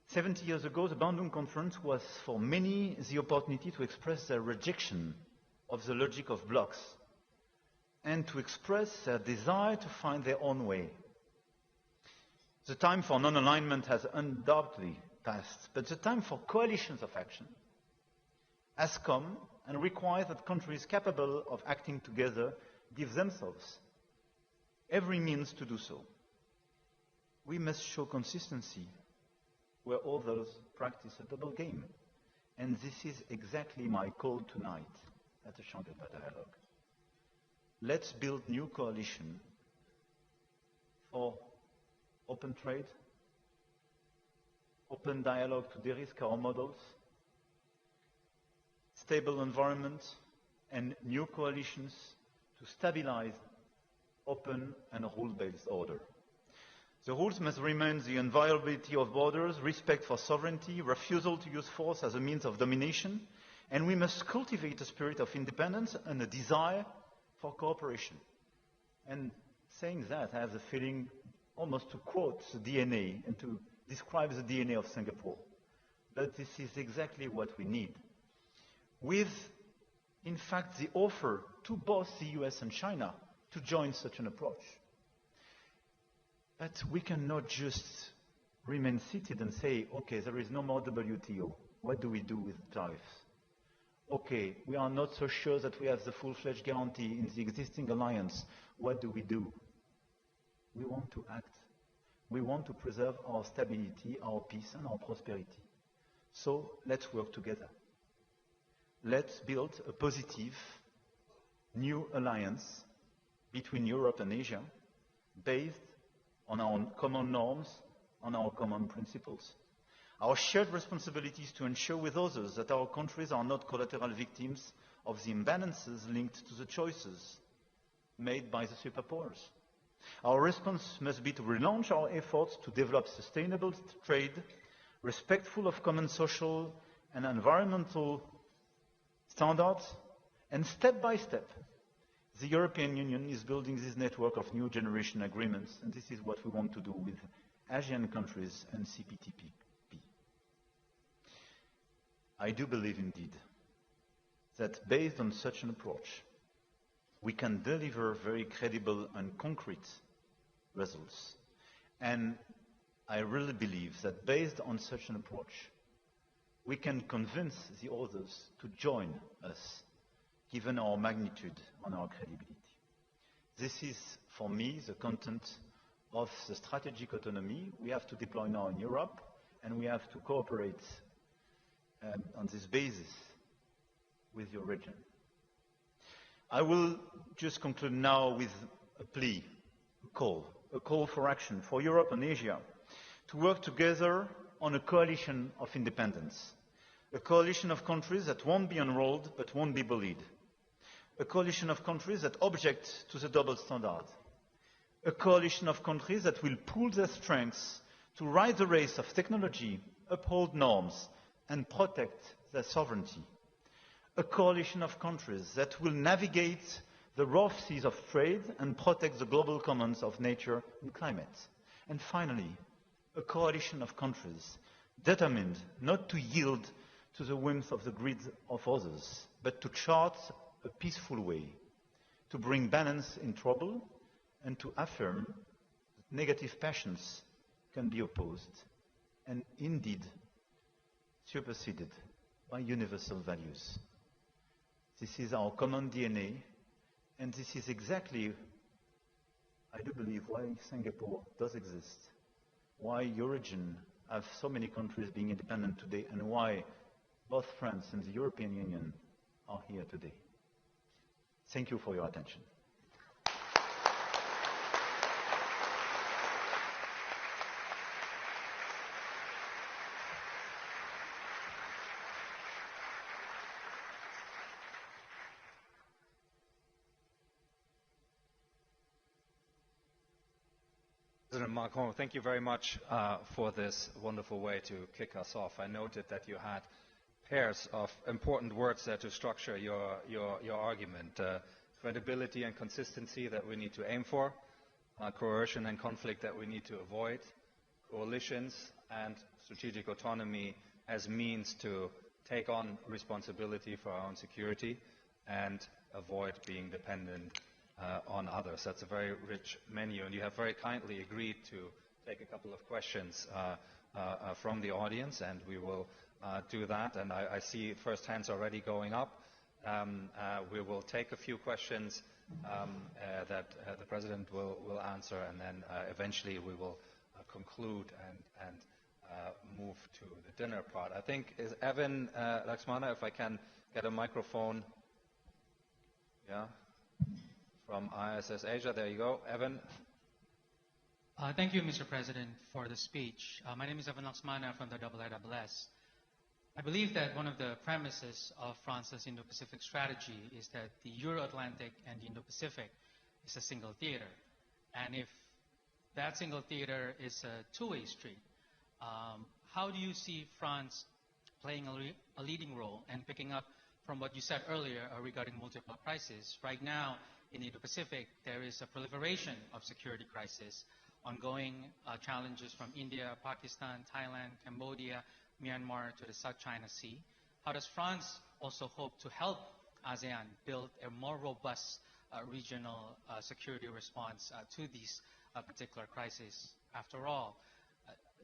70 years ago, the Bandung Conference was for many the opportunity to express their rejection of the logic of blocks and to express their desire to find their own way. The time for non-alignment has undoubtedly passed, but the time for coalitions of action has come and requires that countries capable of acting together give themselves every means to do so. We must show consistency where others practice a double game. And this is exactly my call tonight at the Shangri-La Dialogue. Let's build new coalition for open trade, open dialogue to de-risk our models, stable environment, and new coalitions to stabilize open and rule-based order. The rules must remain the inviolability of borders, respect for sovereignty, refusal to use force as a means of domination, and we must cultivate a spirit of independence and a desire for cooperation. And saying that, I have the feeling almost to quote the DNA and to describe the DNA of Singapore. But this is exactly what we need. With, in fact, the offer to both the US and China to join such an approach. But we cannot just remain seated and say, okay, there is no more WTO. What do we do with tariffs? Okay, we are not so sure that we have the full-fledged guarantee in the existing alliance. What do we do? We want to act. We want to preserve our stability, our peace, and our prosperity. So let's work together. Let's build a positive new alliance between Europe and Asia based on our common norms, on our common principles. Our shared responsibility is to ensure with others that our countries are not collateral victims of the imbalances linked to the choices made by the superpowers. Our response must be to relaunch our efforts to develop sustainable trade, respectful of common social and environmental standards, and step by step, the European Union is building this network of new generation agreements, and this is what we want to do with ASEAN countries and CPTPP. I do believe indeed that based on such an approach, we can deliver very credible and concrete results. And I really believe that based on such an approach, we can convince the others to join us, given our magnitude and our credibility. This is, for me, the content of the strategic autonomy we have to deploy now in Europe, and we have to cooperate on this basis with your region. I will just conclude now with a plea, a call for action for Europe and Asia to work together on a coalition of independence, a coalition of countries that won't be enrolled but won't be bullied, a coalition of countries that object to the double standard, a coalition of countries that will pool their strengths to ride the race of technology, uphold norms, and protect their sovereignty, a coalition of countries that will navigate the rough seas of trade and protect the global commons of nature and climate, and finally, a coalition of countries determined not to yield to the whims of the greed of others, but to chart a peaceful way, to bring balance in trouble, and to affirm that negative passions can be opposed and indeed superseded by universal values. This is our common DNA, and this is exactly, I do believe, why Singapore does exist, why your region have so many countries being independent today, and why both France and the European Union are here today. Thank you for your attention. President Macron, thank you very much for this wonderful way to kick us off. I noted that you had pairs of important words there to structure your argument. Credibility and consistency that we need to aim for, coercion and conflict that we need to avoid, coalitions and strategic autonomy as means to take on responsibility for our own security and avoid being dependent on others. That's a very rich menu, and you have very kindly agreed to take a couple of questions from the audience, and we will do that. And I see first hands already going up. We will take a few questions that the President will answer, and then eventually we will conclude and move to the dinner part. I think, is Evan Laxmana, if I can get a microphone. Yeah, from IISS Asia. There you go, Evan. Thank you, Mr. President, for the speech. My name is Evan Laxmana from the IISS. I believe that one of the premises of France's Indo-Pacific strategy is that the Euro-Atlantic and the Indo-Pacific is a single theater. And if that single theater is a two-way street, how do you see France playing a leading role and picking up from what you said earlier regarding multiple crises? Right now, in the Indo-Pacific, there is a proliferation of security crises, ongoing challenges from India, Pakistan, Thailand, Cambodia, Myanmar to the South China Sea. How does France also hope to help ASEAN build a more robust regional security response to these particular crises? After all,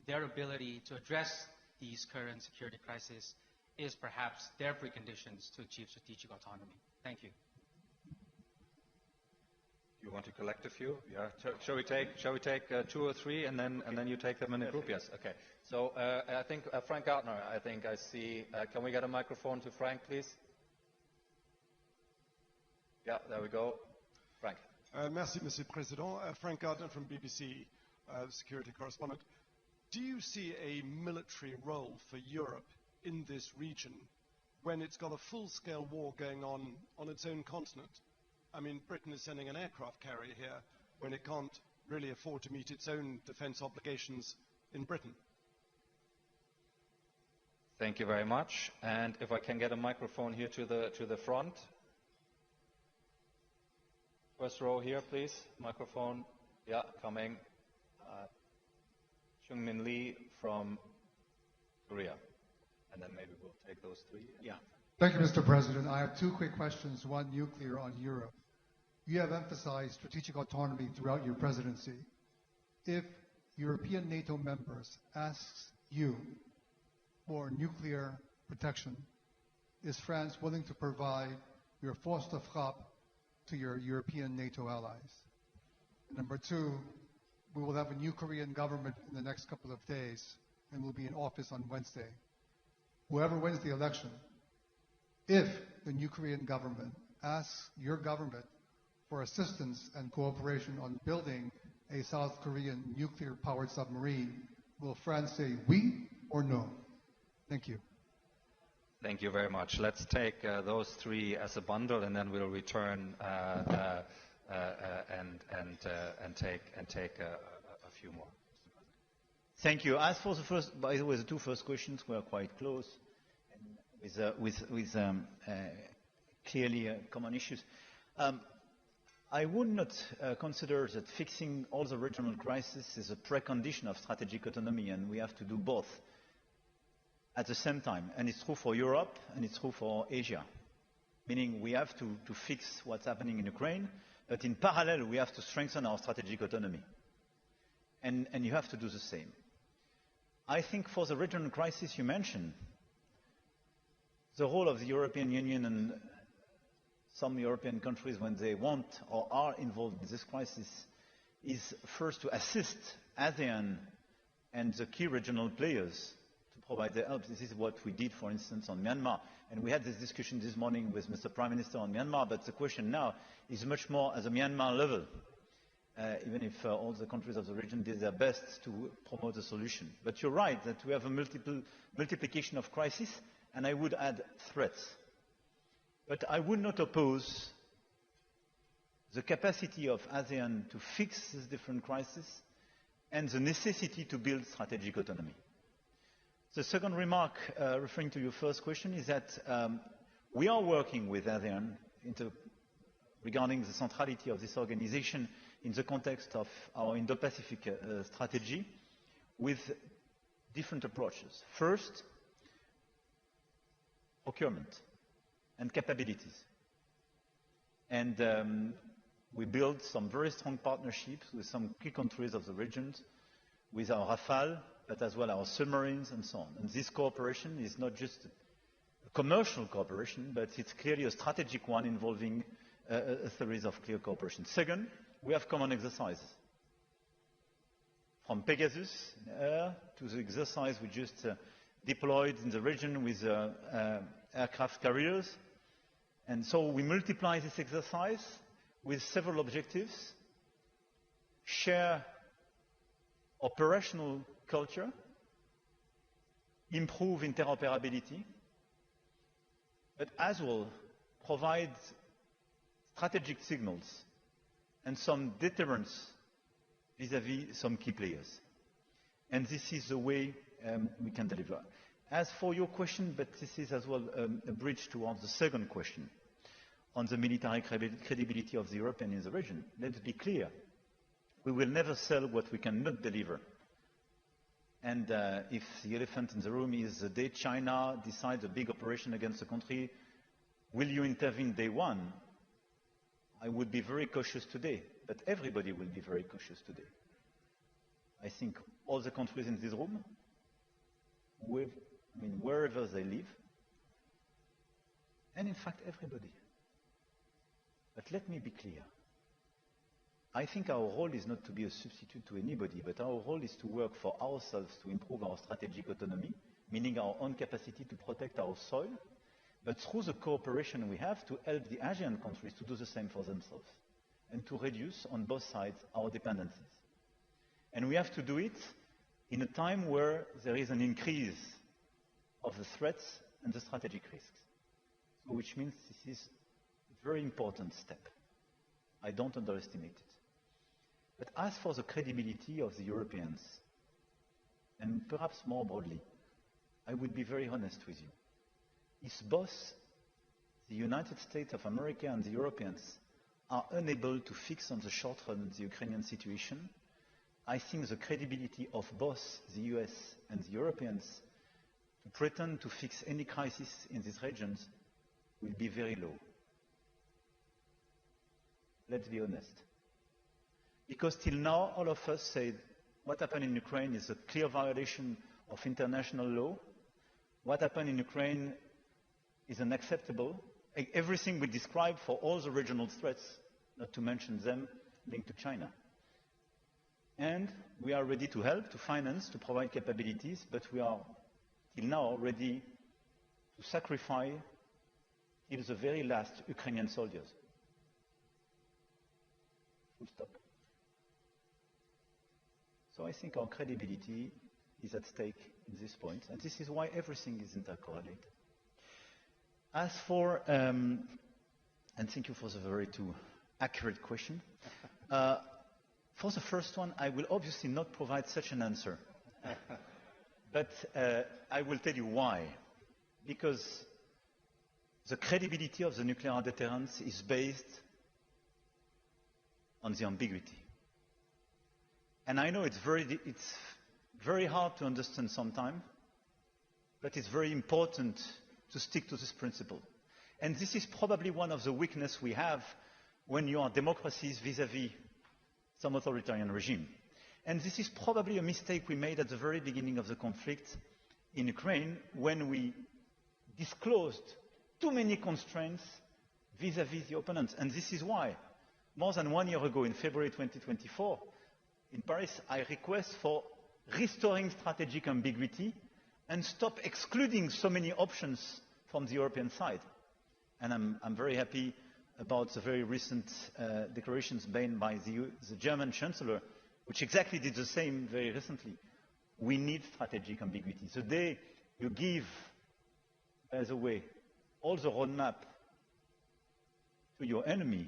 their ability to address these current security crises is perhaps their preconditions to achieve strategic autonomy. Thank you. You want to collect a few? Yeah. Shall we take two or three, and then you take them in a group? Yes. Okay. So I think Frank Gardner. I think I see. Can we get a microphone to Frank, please? Yeah. There we go. Frank. Merci, Monsieur le Président. Frank Gardner from BBC, security correspondent. Do you see a military role for Europe in this region when it's got a full-scale war going on its own continent? I mean, Britain is sending an aircraft carrier here when it can't really afford to meet its own defense obligations in Britain. Thank you very much. And if I can get a microphone here to the front. First row here, please. Microphone. Yeah, coming. Chung-Min Lee from Korea. And then maybe we'll take those three. Yeah. Thank you, Mr. President. I have two quick questions, one nuclear on Europe. You have emphasized strategic autonomy throughout your presidency. If European NATO members ask you for nuclear protection, is France willing to provide your force de frappe to your European NATO allies? Number two, we will have a new Korean government in the next couple of days and will be in office on Wednesday. Whoever wins the election, if the new Korean government asks your government for assistance and cooperation on building a South Korean nuclear-powered submarine, will France say oui or no? Thank you. Thank you very much. Let's take those three as a bundle, and then we'll return and take a few more. Thank you. As for the first, by the way, the two first questions were quite close, with clearly common issues. I would not consider that fixing all the regional crises is a precondition of strategic autonomy, and we have to do both at the same time. And it's true for Europe, and it's true for Asia. Meaning we have to fix what's happening in Ukraine, but in parallel we have to strengthen our strategic autonomy. And you have to do the same. I think for the regional crisis you mentioned, the role of the European Union and some European countries when they want or are involved in this crisis is first to assist ASEAN and the key regional players to provide their help. This is what we did, for instance, on Myanmar. And we had this discussion this morning with Mr. Prime Minister on Myanmar, but the question now is much more at the Myanmar level, even if all the countries of the region did their best to promote a solution. But you're right that we have a multiplication of crises, and I would add threats. But I would not oppose the capacity of ASEAN to fix these different crises and the necessity to build strategic autonomy. The second remark, referring to your first question, is that we are working with ASEAN regarding the centrality of this organization in the context of our Indo-Pacific strategy with different approaches. First, procurement and capabilities. And we built some very strong partnerships with some key countries of the region, with our Rafale, but as well our submarines and so on. And this cooperation is not just a commercial cooperation, but it's clearly a strategic one involving a series of clear cooperation. Second, we have common exercises. From Pegasus to the exercise we just deployed in the region with aircraft carriers. And so we multiply this exercise with several objectives: share operational culture, improve interoperability, but as well provide strategic signals and some deterrence vis-à-vis some key players. And this is the way we can deliver. As for your question, but this is as well a bridge towards the second question on the military credibility of the European in the region, let's be clear. We will never sell what we cannot deliver. And if the elephant in the room is the day China decides a big operation against a country, will you intervene day one? I would be very cautious today, but everybody will be very cautious today. I think all the countries in this room, wherever they live, and in fact everybody. But let me be clear. I think our role is not to be a substitute to anybody, but our role is to work for ourselves to improve our strategic autonomy, meaning our own capacity to protect our soil, but through the cooperation we have to help the Asian countries to do the same for themselves and to reduce on both sides our dependencies. And we have to do it in a time where there is an increase of the threats and the strategic risks, so which means this is a very important step. I don't underestimate it. But as for the credibility of the Europeans, and perhaps more broadly, I would be very honest with you. If both the United States of America and the Europeans are unable to fix on the short run the Ukrainian situation, I think the credibility of both the US and the Europeans to pretend to fix any crisis in these regions will be very low. Let's be honest. Because till now, all of us said what happened in Ukraine is a clear violation of international law. What happened in Ukraine is unacceptable. Everything we described for all the regional threats, not to mention them linked to China. And we are ready to help, to finance, to provide capabilities, but we are till now ready to sacrifice till the very last Ukrainian soldiers. Full stop. So I think our credibility is at stake in this point, and this is why everything is intercorrelated. As for, and thank you for the very accurate question. For the first one, I will obviously not provide such an answer. But I will tell you why. Because the credibility of the nuclear deterrence is based on the ambiguity. And I know it's very hard to understand sometimes, but it's very important to stick to this principle. And this is probably one of the weaknesses we have when you are democracies vis-à-vis some authoritarian regime. And this is probably a mistake we made at the very beginning of the conflict in Ukraine when we disclosed too many constraints vis-à-vis the opponents. And this is why, more than 1 year ago, in February 2024, in Paris, I request for restoring strategic ambiguity and stop excluding so many options from the European side. And I'm very happy about the very recent declarations made by the German Chancellor, which exactly did the same very recently. We need strategic ambiguity. The day you give, by the way, all the roadmap to your enemy,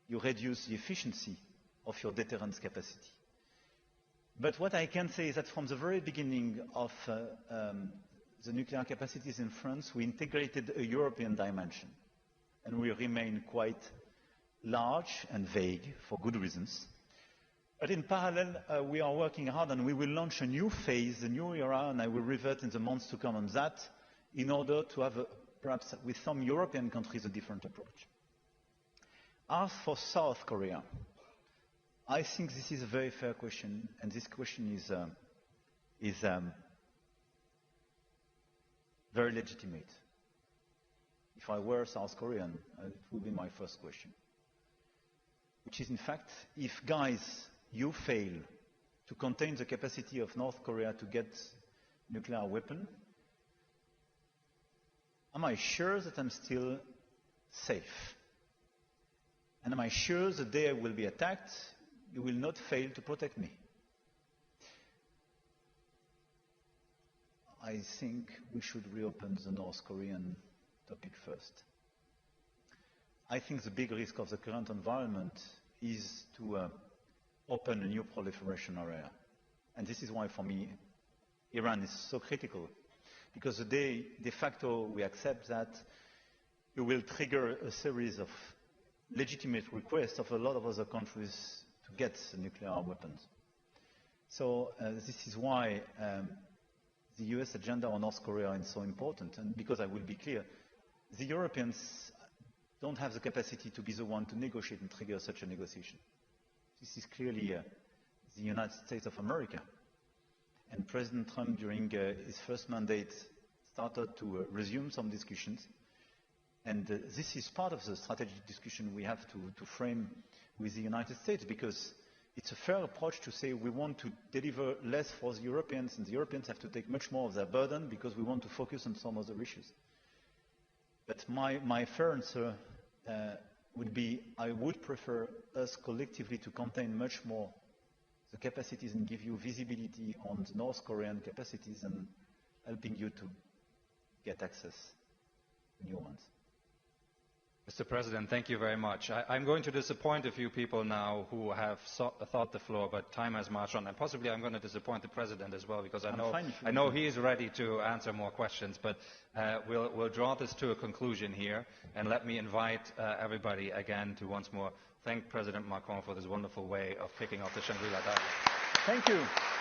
you reduce the efficiency of your deterrence capacity. But what I can say is that from the very beginning of the nuclear capacities in France, we integrated a European dimension. And we remain quite large and vague for good reasons. But in parallel, we are working hard and we will launch a new phase, a new era, and I will revert in the months to come on that, in order to have, perhaps with some European countries, a different approach. As for South Korea, I think this is a very fair question, and this question is very legitimate. If I were South Korean, it would be my first question. Which is, in fact, if guys, you fail to contain the capacity of North Korea to get nuclear weapon, am I sure that I'm still safe? And am I sure the day I will be attacked, you will not fail to protect me? I think we should reopen the North Korean topic first. I think the big risk of the current environment is to open a new proliferation area. And this is why, for me, Iran is so critical. Because the day, de facto, we accept that, it will trigger a series of legitimate requests of a lot of other countries to get nuclear weapons. So this is why the US agenda on North Korea is so important. And because I will be clear, the Europeans don't have the capacity to be the one to negotiate and trigger such a negotiation. This is clearly the United States of America. And President Trump, during his first mandate, started to resume some discussions. And this is part of the strategic discussion we have to frame with the United States, because it's a fair approach to say we want to deliver less for the Europeans, and the Europeans have to take much more of their burden because we want to focus on some other issues. But my fair answer would be, I would prefer us collectively to contain much more the capacities and give you visibility on the North Korean capacities and helping you to get access to new ones. Mr. President, thank you very much. I'm going to disappoint a few people now who have thought the floor, but time has marched on. And possibly I'm going to disappoint the President as well, because I know he is ready to answer more questions. But we'll draw this to a conclusion here. And let me invite everybody again to once more thank President Macron for this wonderful way of kicking off the Shangri-La Dialogue. Thank you.